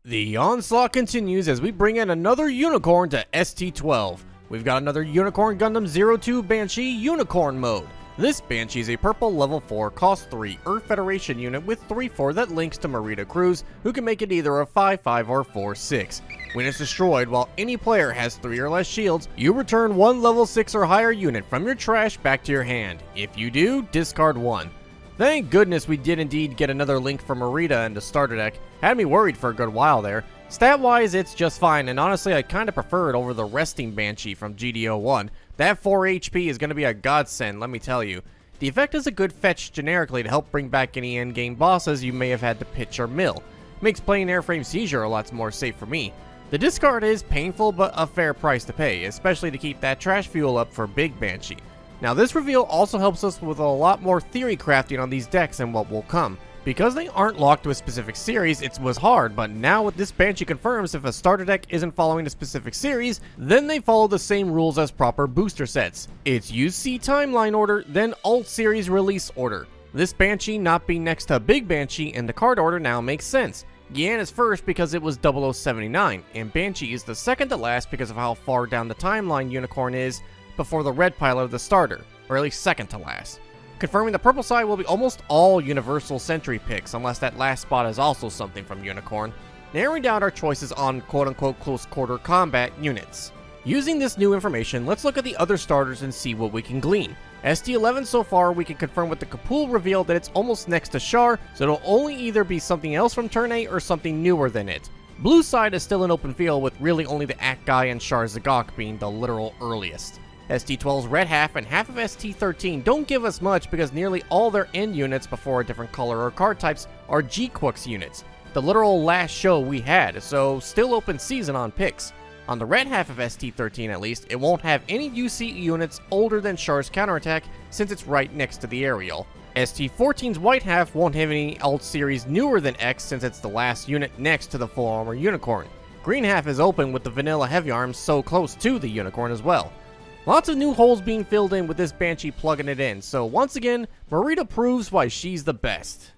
The onslaught continues as we bring in another unicorn to ST12. We've got another Unicorn Gundam 02 Banshee Unicorn mode. This Banshee is a purple level 4 cost 3 Earth Federation unit with 3-4 that links to Marita crews who can make it either a 5-5 or 4-6. When it's destroyed while any player has 3 or less shields, you return one level 6 or higher unit from your trash back to your hand. If you do, discard one. Thank goodness we did indeed get another link for Marita in the starter deck. Had me worried for a good while there. Stat-wise, it's just fine, and honestly, I kinda prefer it over the resting Banshee from GDO1. That 4 HP is gonna be a godsend, let me tell you. The effect is a good fetch generically to help bring back any endgame bosses you may have had to pitch or mill. Makes playing Airframe Seizure a lot more safe for me. The discard is painful, but a fair price to pay, especially to keep that trash fuel up for Big Banshee. Now this reveal also helps us with a lot more theory crafting on these decks and what will come. Because they aren't locked to a specific series, it was hard, but now with this Banshee confirms if a starter deck isn't following a specific series, then they follow the same rules as proper booster sets. It's UC timeline order, then alt series release order. This Banshee not being next to Big Banshee in the card order now makes sense. Gian is first because it was 0079, and Banshee is the second to last because of how far down the timeline Unicorn is before the red pile of the starter, or at least second to last. Confirming the purple side will be almost all Universal Sentry picks, unless that last spot is also something from Unicorn, narrowing down our choices on quote-unquote close quarter combat units. Using this new information, let's look at the other starters and see what we can glean. ST11 so far, we can confirm with the Kapul reveal that it's almost next to Char, so it'll only either be something else from turn 8 or something newer than it. Blue side is still an open field with really only the Act Guy and Char Zagok being the literal earliest. ST12's red half and half of ST13 don't give us much because nearly all their end units before a different color or card types are G-Quix units, the literal last show we had, so still open season on picks. On the red half of ST13 at least, it won't have any UC units older than Char's counterattack since it's right next to the aerial. ST14's white half won't have any alt series newer than X since it's the last unit next to the full armor Unicorn. Green half is open with the vanilla heavy arms so close to the Unicorn as well. Lots of new holes being filled in with this Banshee plugging it in, so once again, Marita proves why she's the best.